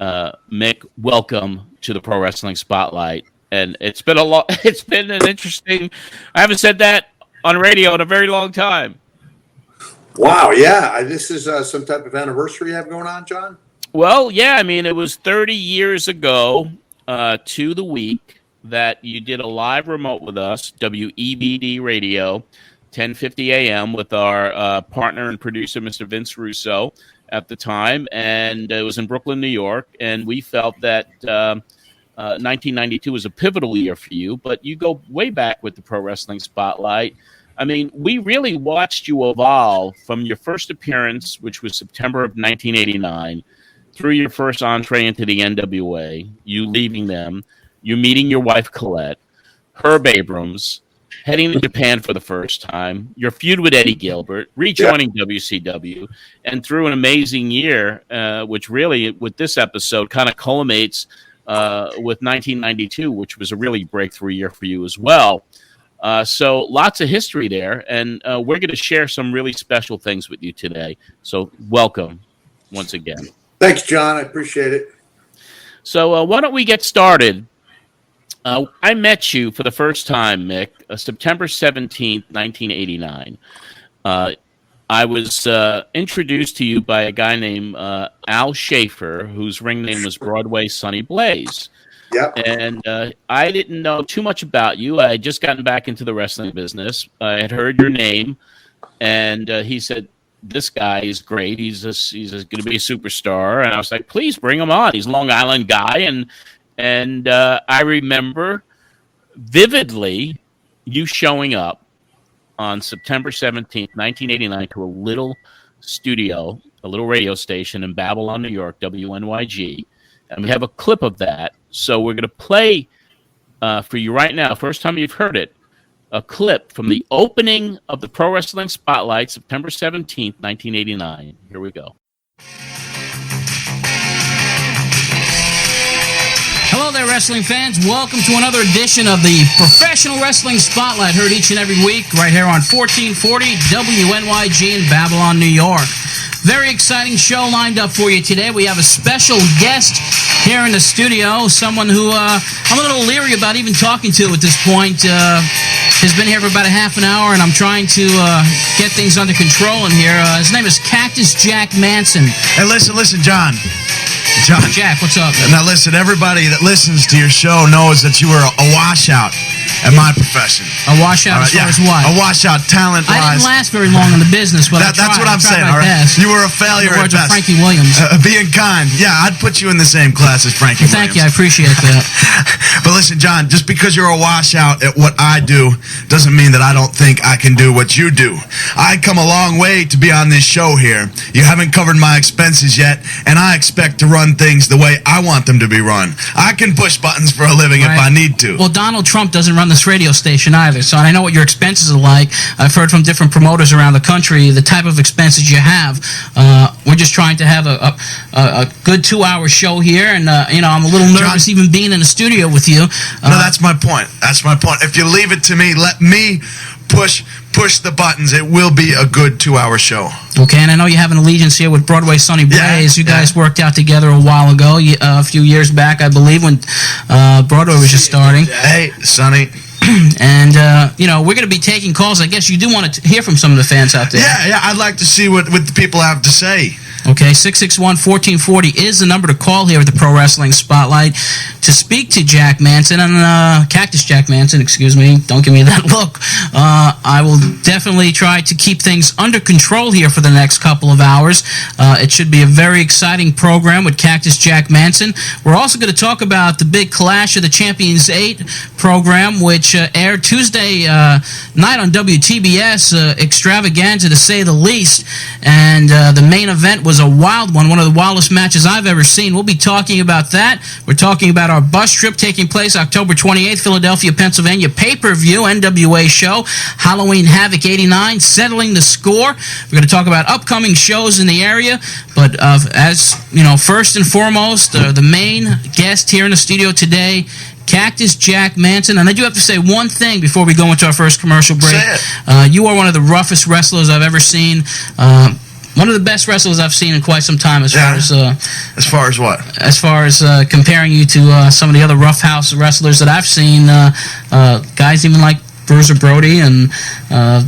Mick, welcome to the Pro Wrestling Spotlight. And it's been it's been an interesting. I haven't said that on radio in a very long time. Wow, yeah. This is some type of anniversary you have going on, John? Well, yeah. I mean, it was 30 years ago to the week that you did a live remote with us, WEBD Radio, 1050 a.m. with our partner and producer, Mr. Vince Russo, at the time. And it was in Brooklyn, New York. And we felt that 1992 was a pivotal year for you. But you go way back with the Pro Wrestling Spotlight. I mean, we really watched you evolve from your first appearance, which was September of 1989, through your first entree into the NWA, you leaving them, you meeting your wife, Colette, Herb Abrams, heading to Japan for the first time, your feud with Eddie Gilbert, rejoining WCW, and through an amazing year, which really, with this episode, kind of culminates with 1992, which was a really breakthrough year for you as well. So lots of history there, and we're going to share some really special things with you today. So welcome once again. Thanks, John. I appreciate it. So why don't we get started? I met you for the first time, Mick, September 17th, 1989. I was introduced to you by a guy named Al Schaefer, whose ring name was Broadway Sonny Blaze. Yep. And I didn't know too much about you. I had just gotten back into the wrestling business. I had heard your name, and he said, this guy is great. He's going to be a superstar. And I was like, please bring him on. He's a Long Island guy. And I remember vividly you showing up on September 17th, 1989, to a little studio, a little radio station in Babylon, New York, WNYG. And we have a clip of that. So we're going to play for you right now, first time you've heard it, a clip from the opening of the Pro Wrestling Spotlight, September 17th, 1989. Here we go. Hello there, wrestling fans. Welcome to another edition of the Professional Wrestling Spotlight, heard each and every week right here on 1440 WNYG in Babylon, New York. Very exciting show lined up for you today. We have a special guest here in the studio, someone who I'm a little leery about even talking to at this point. Has been here for about a half an hour, and I'm trying to get things under control in here. His name is Cactus Jack Manson. Hey, listen, John. Jack, what's up? Now, listen, everybody that listens to your show knows that you were a washout in my profession. A washout as far as what? A washout talent-wise. I didn't last very long in the business, but that's what I'm saying, all right? Best. You were a failure at best. Frankie Williams. Being kind. Yeah, I'd put you in the same class as Frankie Williams. Thank you, I appreciate that. But listen, John, just because you're a washout at what I do doesn't mean that I don't think I can do what you do. I come a long way to be on this show here. You haven't covered my expenses yet, and I expect to run things the way I want them to be run. I can push buttons for a living if I need to. Well, Donald Trump doesn't run this radio station either, so I know what your expenses are like. I've heard from different promoters around the country the type of expenses you have. We're just trying to have a good 2-hour show here, and I'm a little nervous even being in the studio with you. No, that's my point. That's my point. If you leave it to me, let me push the buttons. It will be a good 2-hour show. Okay, and I know you have an allegiance here with Broadway Sonny Blaze. You guys worked out together a while ago, a few years back, I believe, when Broadway was just starting. Hey, Sonny. And, we're going to be taking calls. I guess you do want to hear from some of the fans out there. Yeah, I'd like to see what the people have to say. Okay, 661-1440 is the number to call here at the Pro Wrestling Spotlight to speak to Jack Manson, and Cactus Jack Manson, excuse me. Don't give me that look. I will definitely try to keep things under control here for the next couple of hours. It should be a very exciting program with Cactus Jack Manson. We're also going to talk about the big Clash of the Champions 8 program, which aired Tuesday night on WTBS, extravaganza to say the least, and the main event was a wild one of the wildest matches I've ever seen. We'll be talking about that. We're talking about our bus trip taking place October 28th, Philadelphia, Pennsylvania, pay-per-view NWA show, Halloween Havoc 89, settling the score. We're going to talk about upcoming shows in the area, but as you know, first and foremost, the main guest here in the studio today, Cactus Jack Manson. And I do have to say one thing before we go into our first commercial break. Say it. You are one of the roughest wrestlers I've ever seen. one of the best wrestlers I've seen in quite some time. As far as what? As far as comparing you to some of the other Rough House wrestlers that I've seen, guys even like Bruiser Brody, and Well,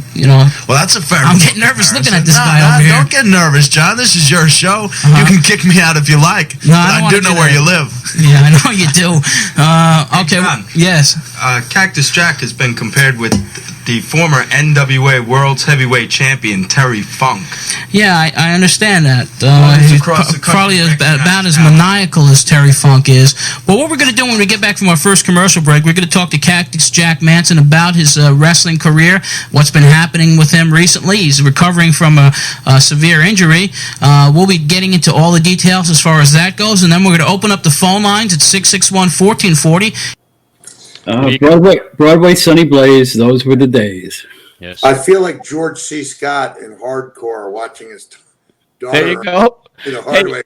that's a fair. I'm getting nervous looking at this guy over here. Don't get nervous, John. This is your show. You can kick me out if you like. No, I do know where you live. Yeah, I know you do. Okay. John, yes. Cactus Jack has been compared with the former NWA World's Heavyweight Champion Terry Funk. Yeah, I understand that. He's He's across the country probably recognized about as now. maniacal as Terry Funk is. But what we're going to do when we get back from our first commercial break, we're going to talk to Cactus Jack Manson about his wrestling career, what's been happening with him recently. He's recovering from a severe injury. We'll be getting into all the details as far as that goes, and then we're going to open up the phone lines at 661-1440. Broadway Sunny Blaze, those were the days. Yes. I feel like George C. Scott in Hardcore watching his daughter. There you go. In a hard way.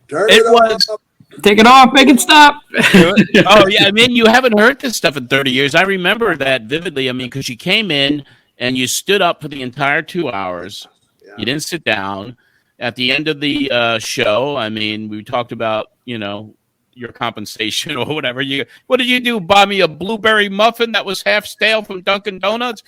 Turn It it was. up. Take it off, make it stop. Oh, yeah. I mean, you haven't heard this stuff in 30 years. I remember that vividly. I mean, because you came in and you stood up for the entire 2 hours. Yeah. You didn't sit down. At the end of the show, I mean, we talked about, your compensation or whatever. What did you do? Buy me a blueberry muffin that was half stale from Dunkin' Donuts?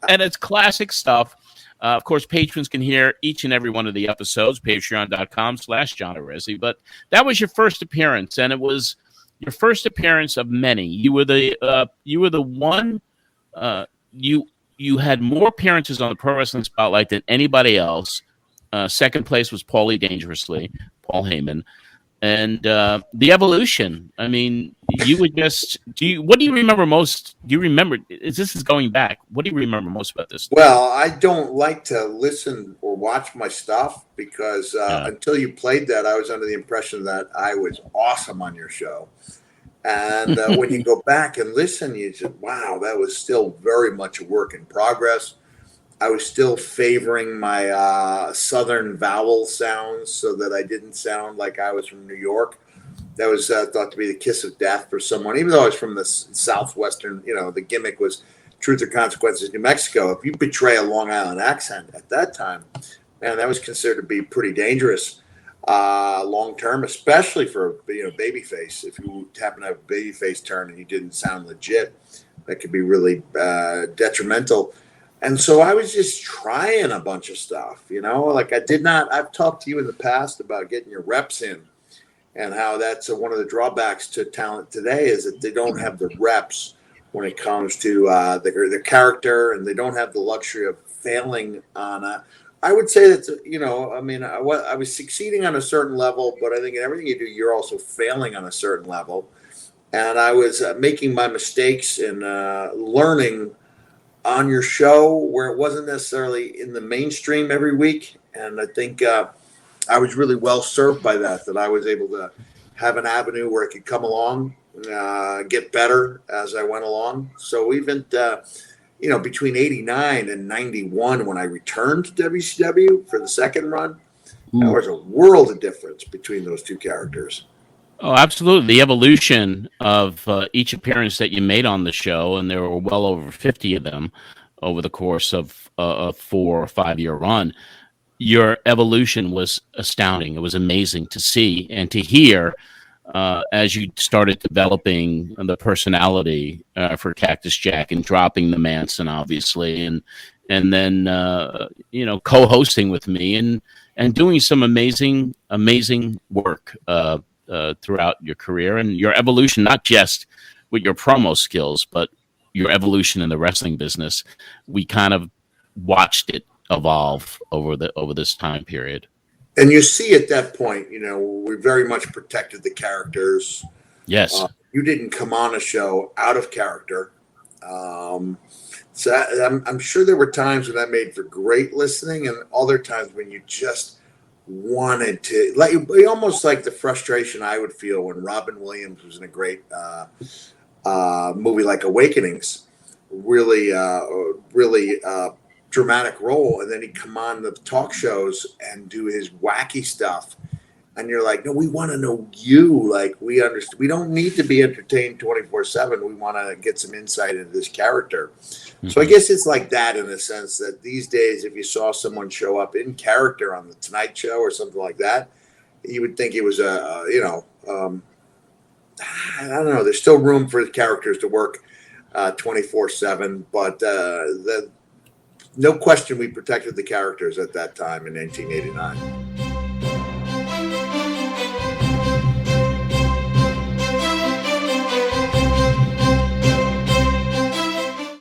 And it's classic stuff. Of course, patrons can hear each and every one of the episodes, patreon.com/John Arezzi. But that was your first appearance, and it was your first appearance of many. You were the one. You had more appearances on the Pro Wrestling Spotlight than anybody else. Second place was Paulie Dangerously, Paul Heyman. And the evolution. I mean, you would just. What do you remember most? Do you remember? This is going back. What do you remember most about this? Well, I don't like to listen or watch my stuff because until you played that, I was under the impression that I was awesome on your show. And when you go back and listen, you say, wow, that was still very much a work in progress. I was still favoring my southern vowel sounds so that I didn't sound like I was from New York. That was thought to be the kiss of death for someone, even though I was from the southwestern. The gimmick was Truth or Consequences, New Mexico. If you betray a Long Island accent at that time, man, that was considered to be pretty dangerous long term, especially for babyface. If you happen to have a babyface turn and you didn't sound legit, that could be really detrimental. And so I was just trying a bunch of stuff, like I've talked to you in the past about getting your reps in and how that's one of the drawbacks to talent today is that they don't have the reps when it comes to their character, and they don't have the luxury of failing on I would say that, I was succeeding on a certain level, but I think in everything you do, you're also failing on a certain level. And I was making my mistakes and learning on your show where it wasn't necessarily in the mainstream every week. And I think I was really well served by that I was able to have an avenue where I could come along, get better as I went along. So even, between 89 and 91, when I returned to WCW for the second run, there was a world of difference between those two characters. Oh, absolutely. The evolution of each appearance that you made on the show, and there were well over 50 of them over the course of a 4 or 5 year run. Your evolution was astounding. It was amazing to see and to hear as you started developing the personality for Cactus Jack and dropping the Manson, obviously, and then co-hosting with me and doing some amazing work throughout your career and your evolution, not just with your promo skills, but your evolution in the wrestling business. We kind of watched it evolve over this time period. And you see at that point, we very much protected the characters. Yes. You didn't come on a show out of character. So I'm sure there were times when that made for great listening and other times when you just wanted to, almost like the frustration I would feel when Robin Williams was in a great movie like Awakenings, really dramatic role, and then he'd come on the talk shows and do his wacky stuff, And you're like, no, we want to know you. Like, we understand. We don't need to be entertained 24/7. We want to get some insight into this character. Mm-hmm. So I guess it's like that in the sense that these days, if you saw someone show up in character on the Tonight Show or something like that, you would think it was I don't know. There's still room for the characters to work 24/7, but no question we protected the characters at that time in 1989.